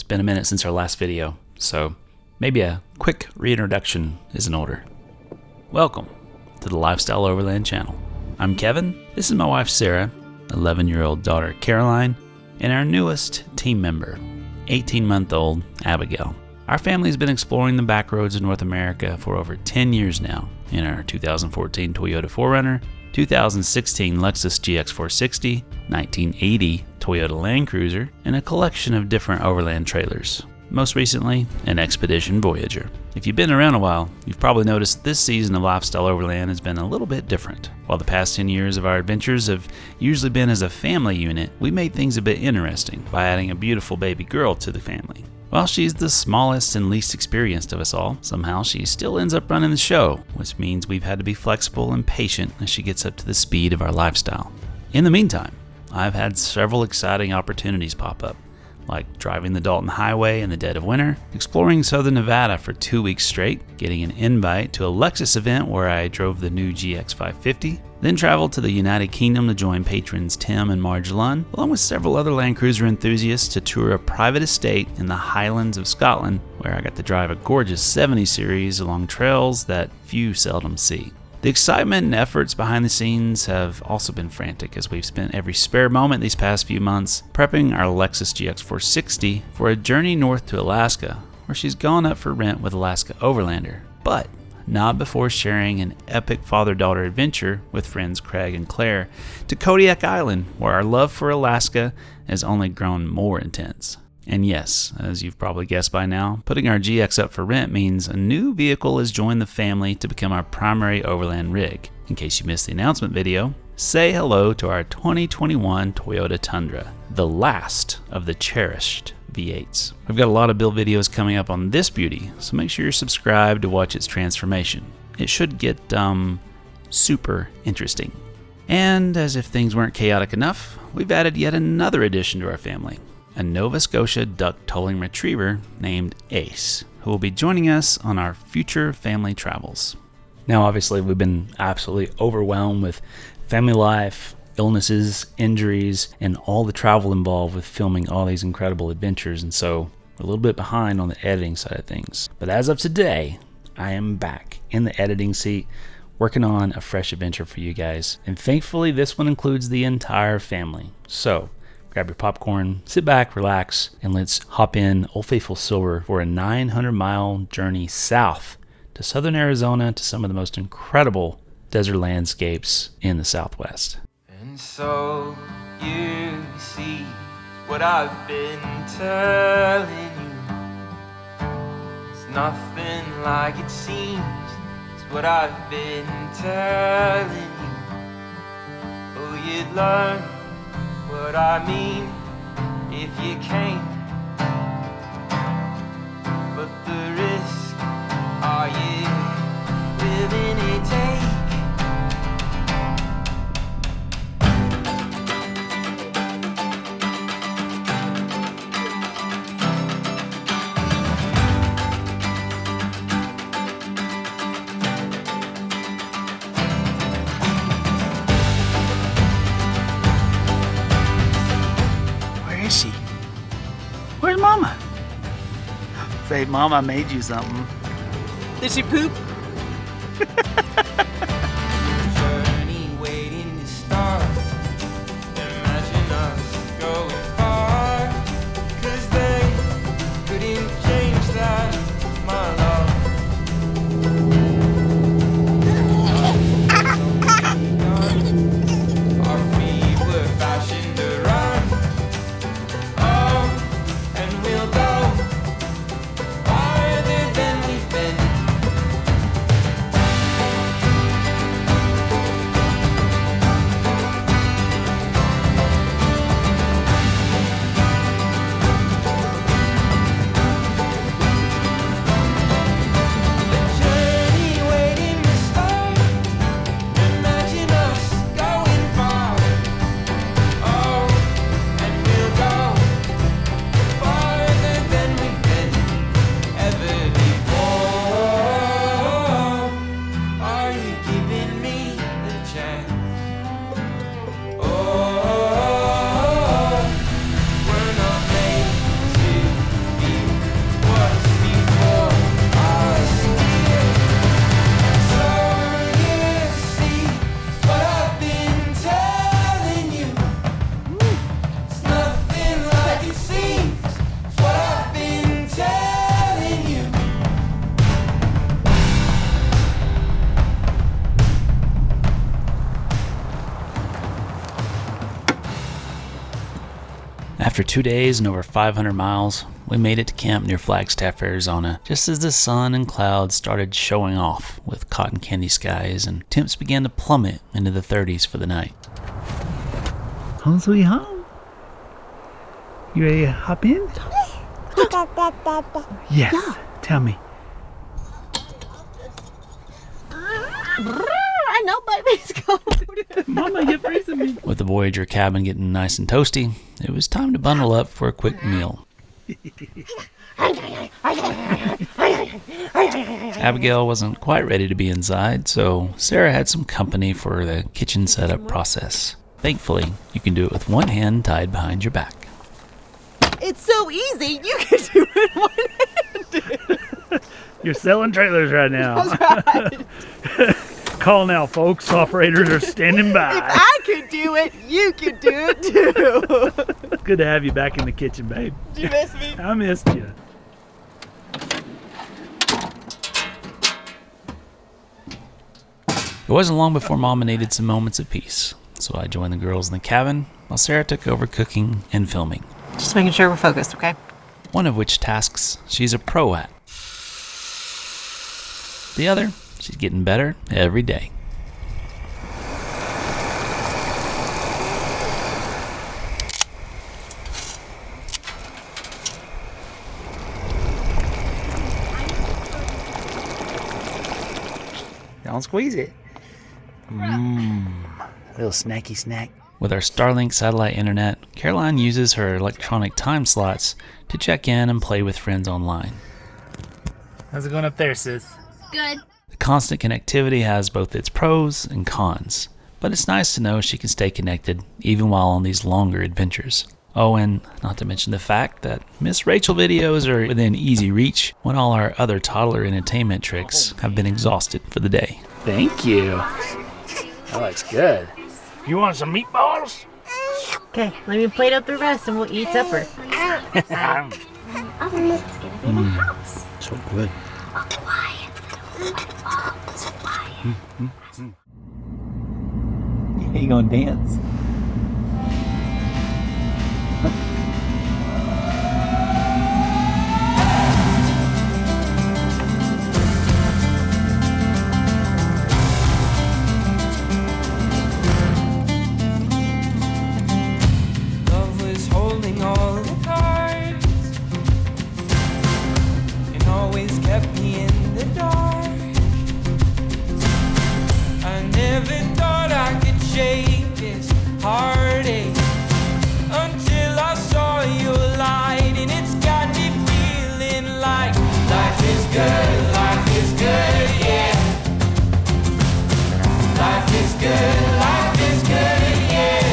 been a minute since our last video, so maybe a quick reintroduction is in order. Welcome to the Lifestyle Overland channel. I'm Kevin, this is my wife Sarah, 11-year-old daughter Caroline, and our newest team member, 18-month-old Abigail. Our family has been exploring the back roads of North America for over 10 years now in our 2014 Toyota 4Runner, 2016 Lexus GX460, 1980 Toyota Land Cruiser, and a collection of different overland trailers. Most recently, an Expedition Voyager. If you've been around a while, you've probably noticed this season of Lifestyle Overland has been a little bit different. While the past 10 years of our adventures have usually been as a family unit, we made things a bit interesting by adding a beautiful baby girl to the family. While she's the smallest and least experienced of us all, somehow she still ends up running the show, which means we've had to be flexible and patient as she gets up to the speed of our lifestyle. In the meantime, I've had several exciting opportunities pop up, like driving the Dalton Highway in the dead of winter, exploring southern Nevada for 2 weeks straight, getting an invite to a Lexus event where I drove the new GX550, then traveled to the United Kingdom to join patrons Tim and Marge Lunn, along with several other Land Cruiser enthusiasts to tour a private estate in the Highlands of Scotland, where I got to drive a gorgeous 70 series along trails that few seldom see. The excitement and efforts behind the scenes have also been frantic as we've spent every spare moment these past few months prepping our Lexus GX460 for a journey north to Alaska, where she's gone up for rent with Alaska Overlander. But not before sharing an epic father-daughter adventure with friends Craig and Claire to Kodiak Island, where our love for Alaska has only grown more intense. And yes, as you've probably guessed by now, putting our GX up for rent means a new vehicle has joined the family to become our primary overland rig. In case you missed the announcement video, say hello to our 2021 Toyota Tundra, the last of the cherished V8s. We've got a lot of build videos coming up on this beauty, so make sure you're subscribed to watch its transformation. It should get super interesting. And as if things weren't chaotic enough, we've added yet another addition to our family, a Nova Scotia duck tolling retriever named Ace, who will be joining us on our future family travels. Now obviously we've been absolutely overwhelmed with family life, illnesses, injuries, and all the travel involved with filming all these incredible adventures, and so we're a little bit behind on the editing side of things. But as of today, I am back in the editing seat, working on a fresh adventure for you guys, and thankfully this one includes the entire family. So grab your popcorn, sit back, relax, and let's hop in Old Faithful Silver for a 900-mile journey south to southern Arizona to some of the most incredible desert landscapes in the Southwest. And so you see what I've been telling you. It's nothing like it seems. It's what I've been telling you. Oh, you'd learn what I mean if you came. But the risk, are you willing to take? Where is she? Where's Mama? Say, Mom, I made you something. Did she poop? Journey waiting to start. Imagine us going far, 'cause they couldn't change that, my love. Our feet were fashioned to run. Oh, and we'll go farther than we've been. After 2 days and over 500 miles, we made it to camp near Flagstaff, Arizona, just as the sun and clouds started showing off with cotton candy skies and temps began to plummet into the 30s for the night. Home sweet home. You ready to hop in? Yes. Tell me. I know baby's cold. Mama, you're freezing me. With the Voyager cabin getting nice and toasty, it was time to bundle up for a quick meal. Abigail wasn't quite ready to be inside, so Sarah had some company for the kitchen setup process. Thankfully, you can do it with one hand tied behind your back. It's so easy. You can do it one-handed. You're selling trailers right now. That's right. Call now, folks. Operators are standing If by. I could do it, you could do it too. Good to have you back in the kitchen, babe. Did you miss me? I missed you. It wasn't long before Mama needed some moments of peace, so I joined the girls in the cabin while Sarah took over cooking and filming. Just making sure we're focused, okay? One of which tasks she's a pro at. The other, she's getting better every day. Don't squeeze it. Little snacky snack. With our Starlink satellite internet, Caroline uses her electronic time slots to check in and play with friends online. How's it going up there, sis? Good. The constant connectivity has both its pros and cons, but it's nice to know she can stay connected even while on these longer adventures. Oh, and not to mention the fact that Miss Rachel videos are within easy reach when all our other toddler entertainment tricks have been exhausted for the day. Thank you. That looks good. You want some meatballs? Okay, let me plate up the rest and we'll eat supper. So good. You gonna dance? Love was holding all the cards and always kept me in the dark. I never thought I could shake this heartache until I saw your light, and it's got me feeling like life is good, yeah. Life is good, yeah.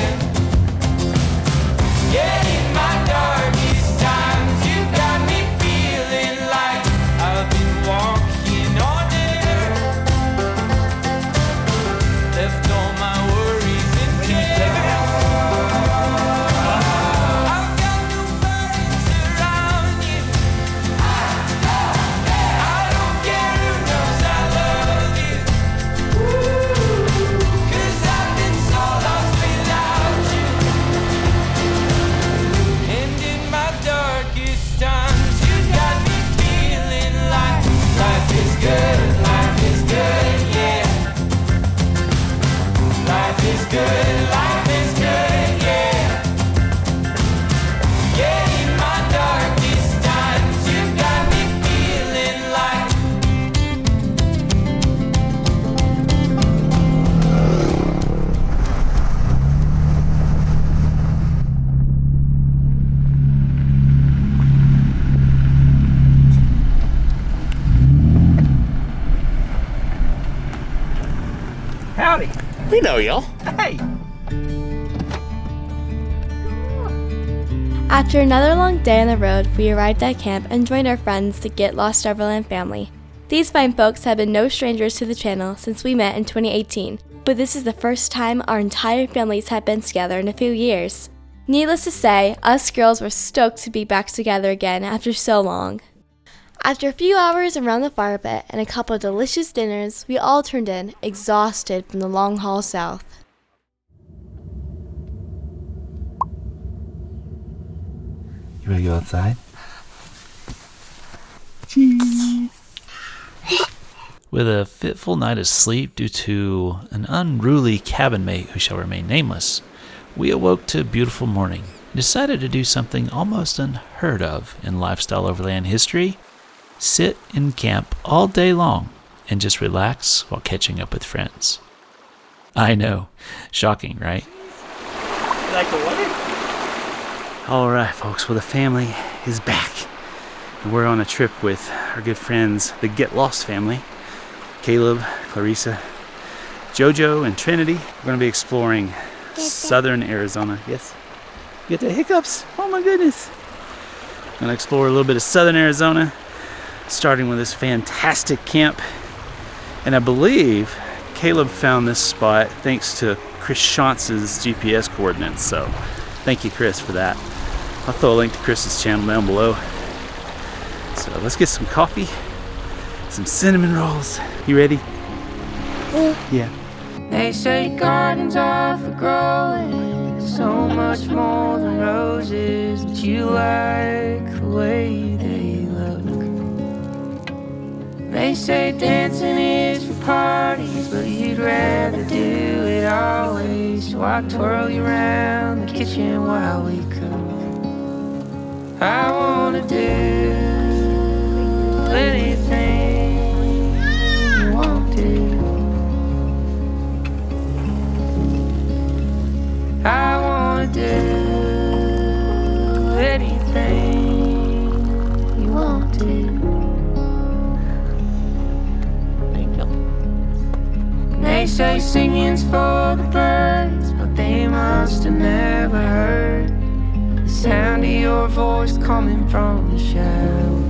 Yeah, in my darkest times, you got me feeling like I've been walking on air. Left all my worries and cares. I've got nobody to surround you. I don't care who knows I love you. 'Cause I've been so lost without you. And in my darkest times, you got me feeling like life is good, yeah. Life is good, yeah. Yeah, in my darkest times, you got me feeling like Howdy. We know y'all. Hey. After another long day on the road, we arrived at camp and joined our friends, the Get Lost Overland family. These fine folks have been no strangers to the channel since we met in 2018, but this is the first time our entire families have been together in a few years. Needless to say, us girls were stoked to be back together again after so long. After a few hours around the fire pit and a couple of delicious dinners, we all turned in, exhausted from the long haul south. you outside. Cheese. With a fitful night of sleep due to an unruly cabin mate who shall remain nameless, we awoke to a beautiful morning and decided to do something almost unheard of in Lifestyle Overland history: sit in camp all day long and just relax while catching up with friends. I know, shocking, right? You like the water? All right, folks, well, the family is back. We're on a trip with our good friends, the Get Lost family. Caleb, Clarissa, Jojo, and Trinity. We're going to be exploring southern Arizona. Yes? You get the hiccups? Oh my goodness. I'm going to explore a little bit of southern Arizona, starting with this fantastic camp. And I believe Caleb found this spot thanks to Chris Shantz's GPS coordinates. So thank you, Chris, for that. I'll throw a link to Chris's channel down below. So let's get some coffee, some cinnamon rolls. You ready? Yeah. They say gardens are for growing so much more than roses, but you like the way they look. They say dancing is for parties, but you'd rather do it always. So I twirl you around the kitchen while we cook. I wanna do anything you want to. I wanna do anything you want to. They say singing's for the birds, but they must have never heard the sound of your voice coming from the shower.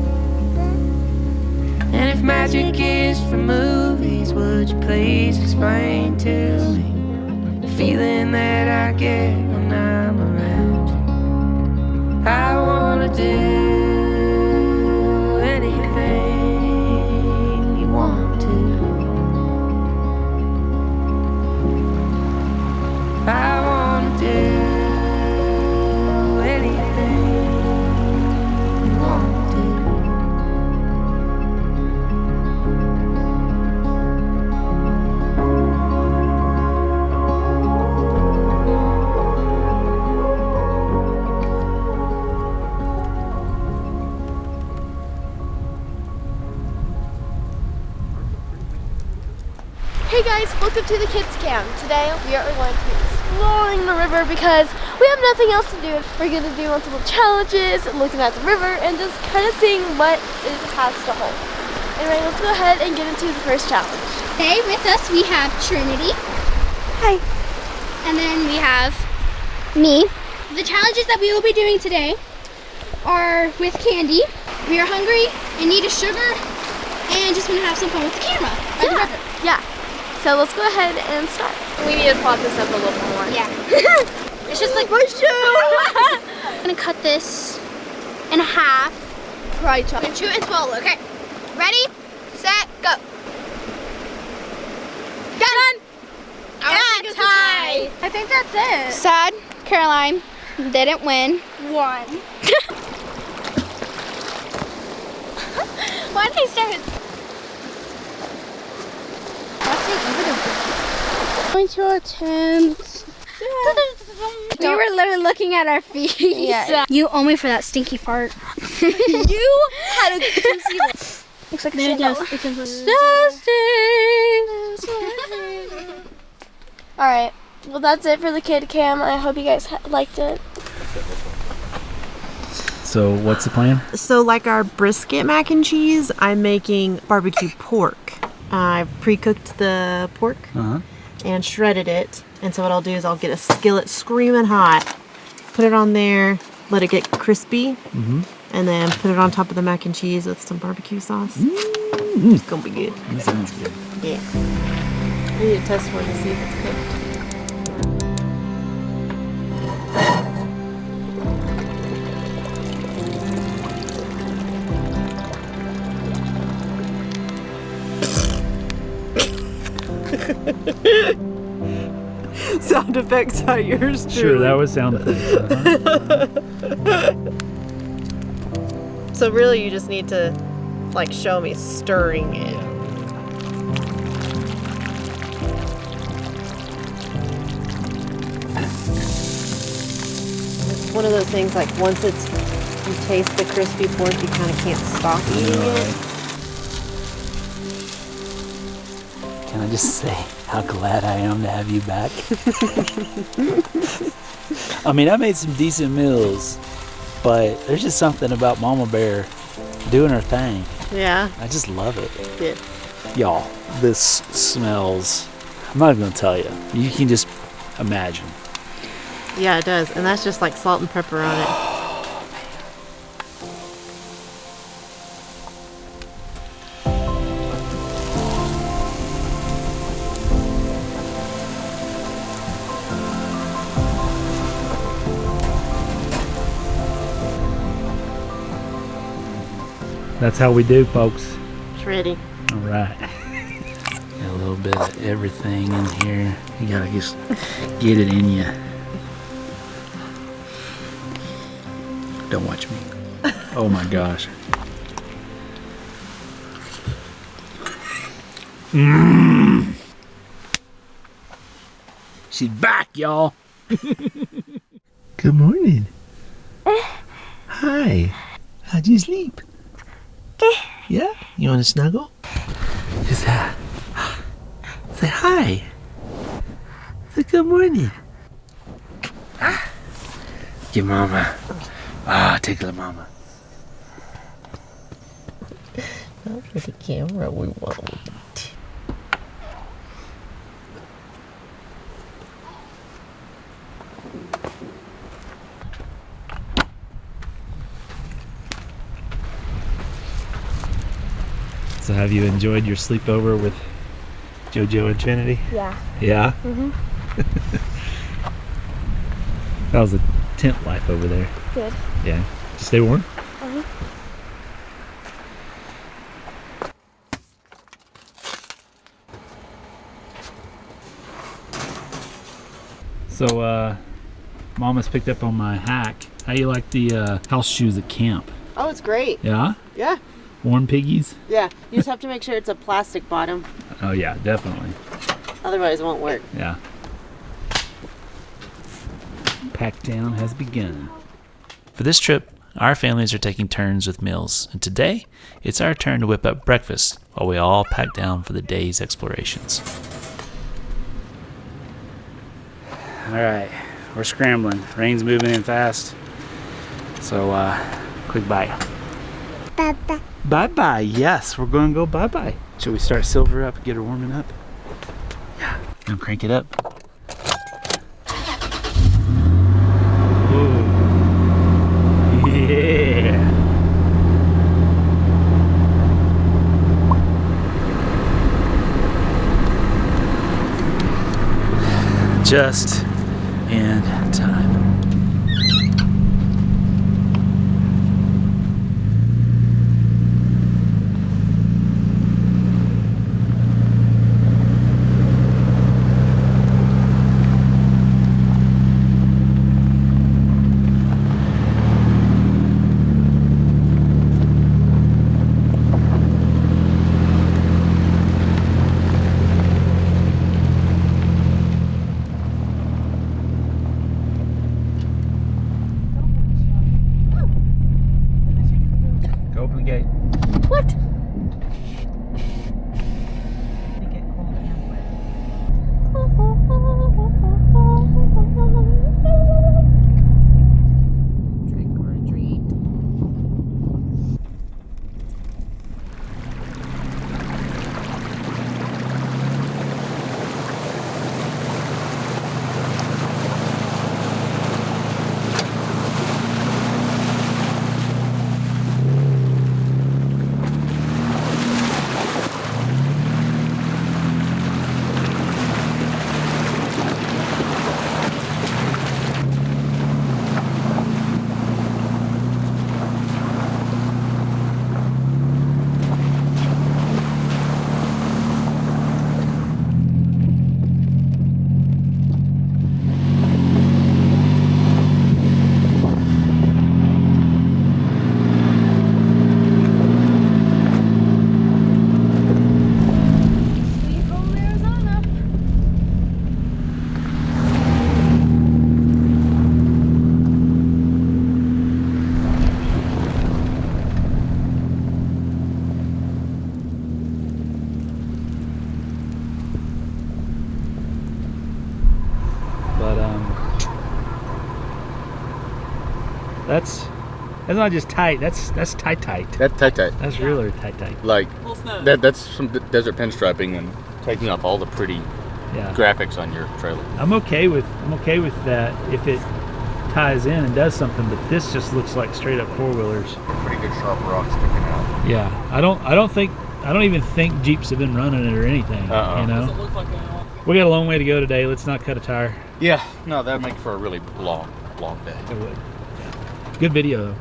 And if magic is for movies, would you please explain to me the feeling that I get when I'm around you? I wanna do anything you want to. I wanna do anything you want to. Hey guys, welcome to the kids camp. Today we are going to be exploring the river because we have nothing else to do. We're going to do multiple challenges, looking at the river, and just kind of seeing what it has to hold. Anyway, let's go ahead and get into the first challenge. Today with us we have Trinity. Hi. And then we have me. The challenges that we will be doing today are with Candy. We are hungry and need a sugar and just want to have some fun with the camera. Yeah. So let's go ahead and start. We need to plot this up a little bit more. Yeah. It's just like my shoe. I'm gonna cut this in half. Right, chop. And chew it and swallow. Okay. Ready, set, go. Done. Yeah, tie. I think that's it. Sad. Caroline didn't win. One. Why did I start with? Going to attempt. We were literally looking at our feet. Yeah. You owe me for that stinky fart. You had a juicy one. Looks like a Alright, well that's it for the kid cam. I hope you guys liked it. So what's the plan? So like our brisket mac and cheese, I'm making barbecue pork. I've pre-cooked the pork and shredded it. And so what I'll do is I'll get a skillet screaming hot, put it on there, let it get crispy, and then put it on top of the mac and cheese with some barbecue sauce. It's gonna be good. That sounds good. Yeah. I need to test one to see if it's cooked. Sound effects are yours truly. Sure, that was sound effects. So really you just need to like show me stirring it. It's one of those things like once you taste the crispy pork, you kind of can't stop eating it. Can I just say how glad I am to have you back? I mean, I made some decent meals, but there's just something about Mama Bear doing her thing. Yeah. I just love it. Good. Y'all, this smells, I'm not even gonna tell you. You can just imagine. Yeah, it does. And that's just like salt and pepper on it. That's how we do, folks. It's ready. All right. Got a little bit of everything in here. You gotta just get it in you. Don't watch me. Oh my gosh. She's back, y'all. Good morning. Hi. How'd you sleep? Yeah? You want to snuggle? Just say hi. Say good morning. Give mama. Tickle mama. Not for the camera, we won't. So have you enjoyed your sleepover with JoJo and Trinity? Yeah. Yeah? That was a tent life over there. Good. Yeah. Did you stay warm? So, Mama's picked up on my hack. How you like the house shoes at camp? Oh, it's great. Yeah? Yeah. Warm piggies? Yeah. You just have to make sure it's a plastic bottom. Oh yeah, definitely. Otherwise it won't work. Yeah. Pack down has begun. For this trip, our families are taking turns with meals, and today it's our turn to whip up breakfast while we all pack down for the day's explorations. All right, we're scrambling. Rain's moving in fast, so quick bite. Bye-bye. Bye-bye. Yes, we're going to go bye-bye. Should we start Silver up and get her warming up? Yeah. And crank it up. Ooh. Yeah. Just in time. That's not just tight. That's tight. That's tight. That's really tight. Like that's some desert pinstriping and taking off all the pretty graphics on your trailer. I'm okay with that if it ties in and does something, but this just looks like straight up four-wheelers. Pretty good sharp rocks sticking out. Yeah, I don't even think Jeeps have been running it or anything. You know, Doesn't look like we got a long way to go today. Let's not cut a tire. Yeah, no, that'd make for a really long day. It would. Yeah. Good video though.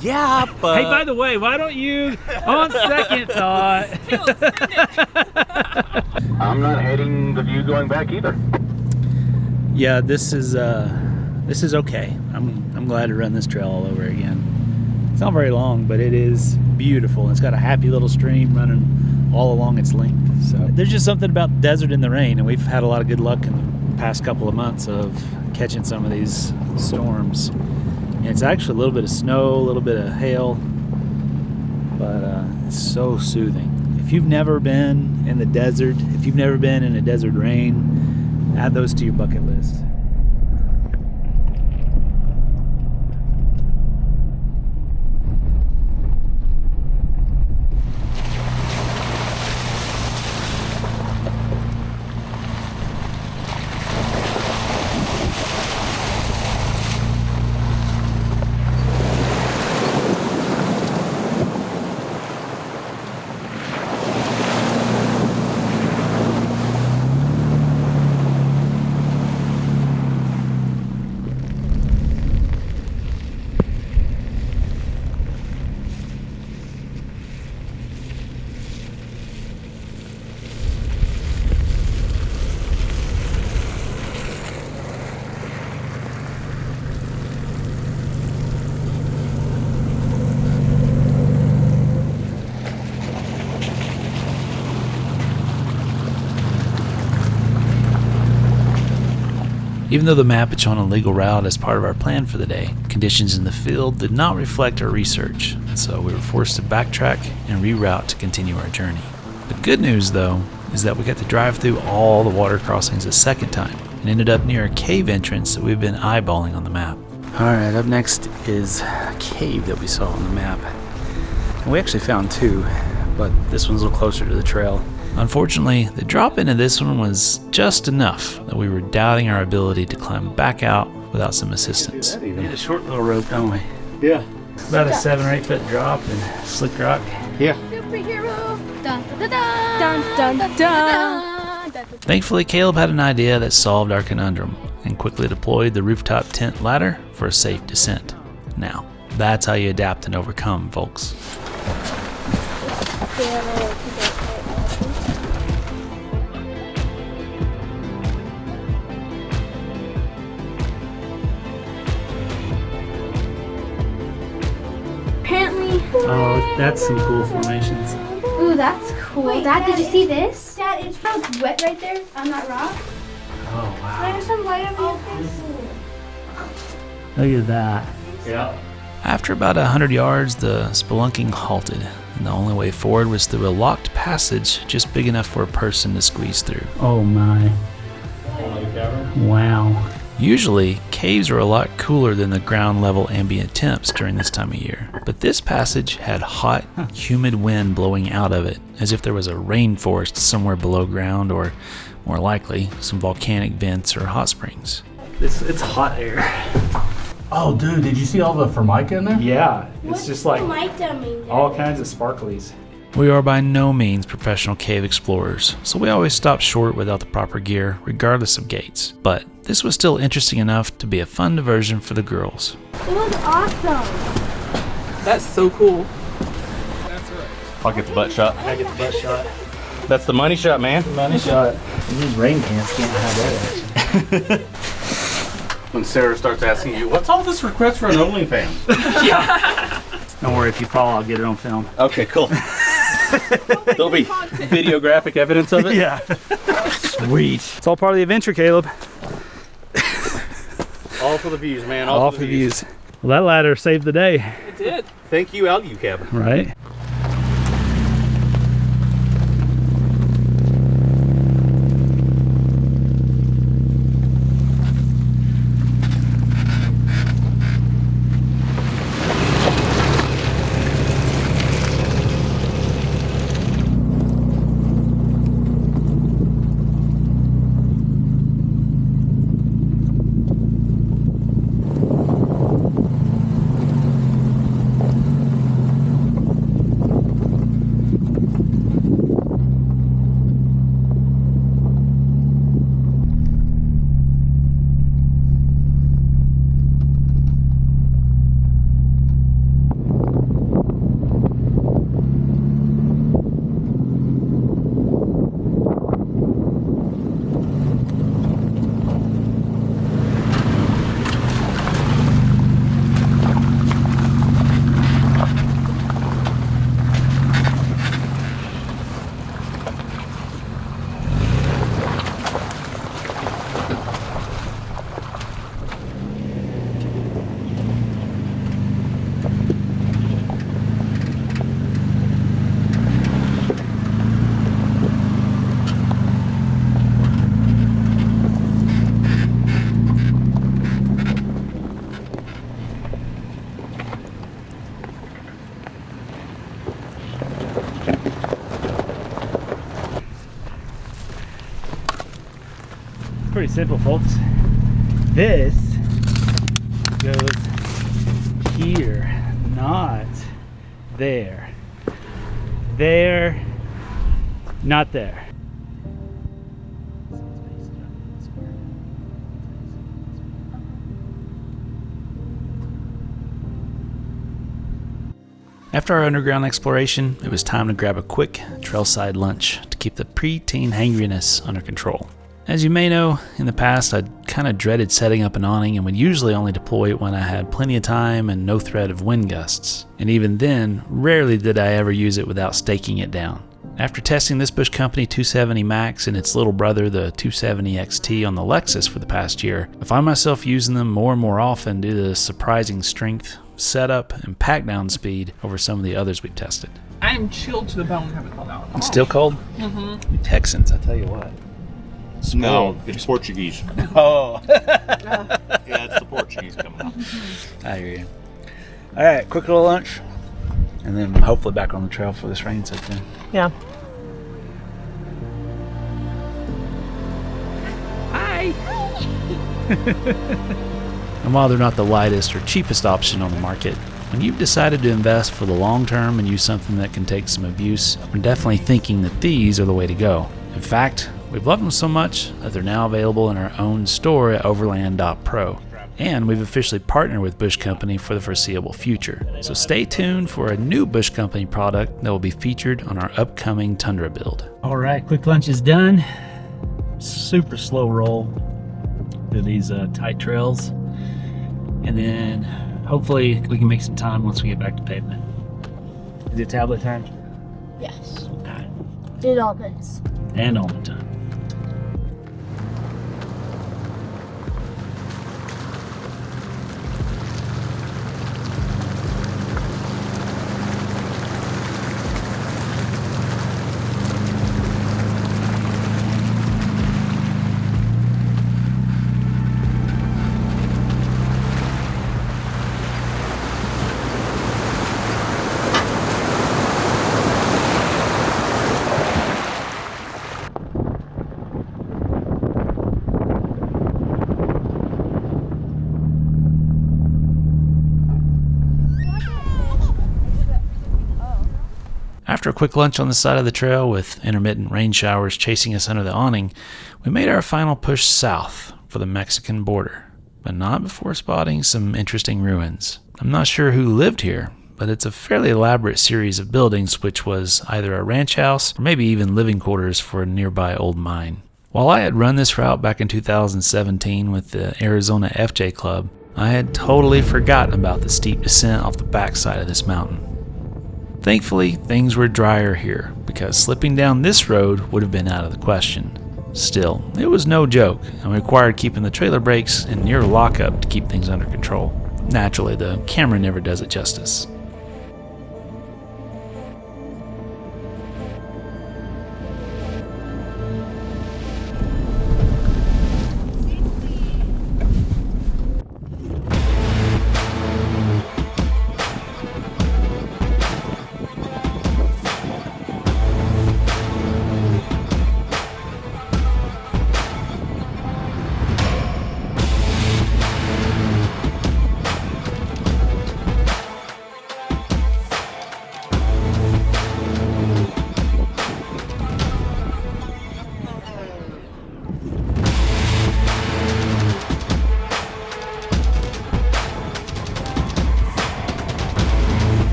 Yeah, but Hey, by the way, why don't you, on second thought, I'm not heading the view going back either. Yeah, this is okay. I'm glad to run this trail all over again. It's not very long, but it is beautiful. It's got a happy little stream running all along its length. So there's just something about desert in the rain, and we've had a lot of good luck in the past couple of months of catching some of these storms. And it's actually a little bit of snow, a little bit of hail, but it's so soothing. If you've never been in the desert, if you've never been in a desert rain, add those to your bucket list. Even though the map had shown a legal route as part of our plan for the day, conditions in the field did not reflect our research, so we were forced to backtrack and reroute to continue our journey. The good news, though, is that we got to drive through all the water crossings a second time and ended up near a cave entrance that we've been eyeballing on the map. Alright, up next is a cave that we saw on the map. And we actually found two, but this one's a little closer to the trail. Unfortunately, the drop into this one was just enough that we were doubting our ability to climb back out without some assistance. We need a short little rope, don't we? Yeah. About a 7 or 8 foot drop and slick rock. Yeah. Superhero. Dun dun Dun, dun, dun. Thankfully, Caleb had an idea that solved our conundrum and quickly deployed the rooftop tent ladder for a safe descent. Now, that's how you adapt and overcome, folks. Apparently. Oh, that's some cool formations. Ooh, that's cool. Wait, Dad, did you see this? Dad, it's wet right there on that rock. Oh, wow. There's some light over your face. Look at that. Yeah. After about 100 yards, the spelunking halted, and the only way forward was through a locked passage just big enough for a person to squeeze through. Oh, my. Wow. Usually, caves are a lot cooler than the ground level ambient temps during this time of year, but this passage had hot, humid wind blowing out of it, as if there was a rainforest somewhere below ground, or more likely, some volcanic vents or hot springs. It's hot air. Oh, dude, did you see all the formica in there? Yeah, it's just like dummy? all kinds of sparklies. We are by no means professional cave explorers, so we always stop short without the proper gear, regardless of gates. But this was still interesting enough to be a fun diversion for the girls. It was awesome. That's so cool. I'll get the butt shot. I get the butt shot. That's the money shot, man. Money shot. These rain cans can't have that. When Sarah starts asking you, what's all this request for an OnlyFans? Don't worry, if you fall, I'll get it on film. Okay, cool. There'll be videographic evidence of it. Yeah. Sweet. It's all part of the adventure, Caleb. All for the views, man. All for the views. Well, that ladder saved the day, It did. Thank you, Algae Cabin. right? pretty simple, folks. This goes here, not there. There, not there. After our underground exploration, it was time to grab a quick trailside lunch to keep the preteen hangriness under control. As you may know, in the past I'd kind of dreaded setting up an awning and would usually only deploy it when I had plenty of time and no threat of wind gusts. And even then, rarely did I ever use it without staking it down. After testing this Bush Company 270 Max and its little brother, the 270 XT on the Lexus for the past year, I find myself using them more and more often due to the surprising strength, setup, and pack down speed over some of the others we've tested. I am chilled to the bone having come out. It's still cold? Mm-hmm. Texans, I tell you what. No, it's Portuguese. Oh. Yeah, it's the Portuguese coming out. I hear you. All right, quick little lunch, and then hopefully back on the trail for this rain sets in. Yeah. Hi. And while they're not the lightest or cheapest option on the market, when you've decided to invest for the long term and use something that can take some abuse, I'm definitely thinking that these are the way to go. In fact, we've loved them so much that they're now available in our own store at overland.pro. And we've officially partnered with Bush Company for the foreseeable future. So stay tuned for a new Bush Company product that will be featured on our upcoming Tundra build. All right, quick lunch is done. Super slow roll through these tight trails. And then hopefully we can make some time once we get back to pavement. Is it tablet time? Yes. Okay. Did all this. And all the time. After a quick lunch on the side of the trail with intermittent rain showers chasing us under the awning, we made our final push south for the Mexican border, but not before spotting some interesting ruins. I'm not sure who lived here, but it's a fairly elaborate series of buildings which was either a ranch house or maybe even living quarters for a nearby old mine. While I had run this route back in 2017 with the Arizona FJ Club, I had totally forgotten about the steep descent off the backside of this mountain. Thankfully, things were drier here, because slipping down this road would have been out of the question. Still, it was no joke, and required keeping the trailer brakes in near lockup to keep things under control. Naturally, the camera never does it justice.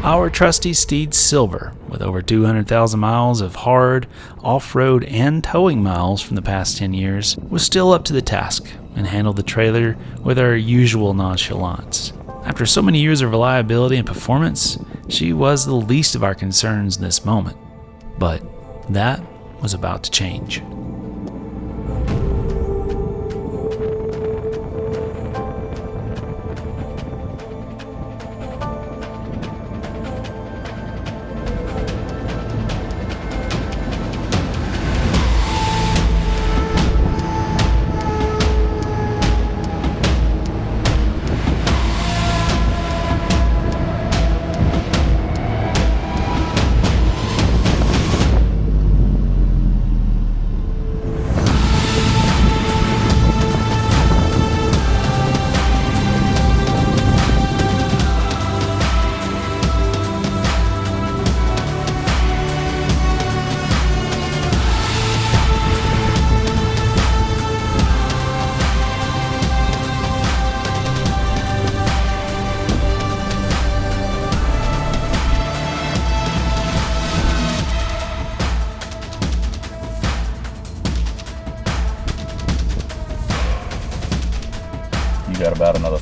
Our trusty steed Silver, with over 200,000 miles of hard, off-road and towing miles from the past 10 years, was still up to the task and handled the trailer with our usual nonchalance. After so many years of reliability and performance, she was the least of our concerns in this moment. But that was about to change.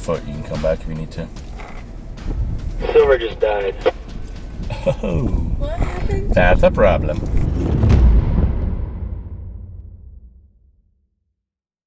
foot. You can come back if you need to. Silver just died. Oh. What happened? That's a problem.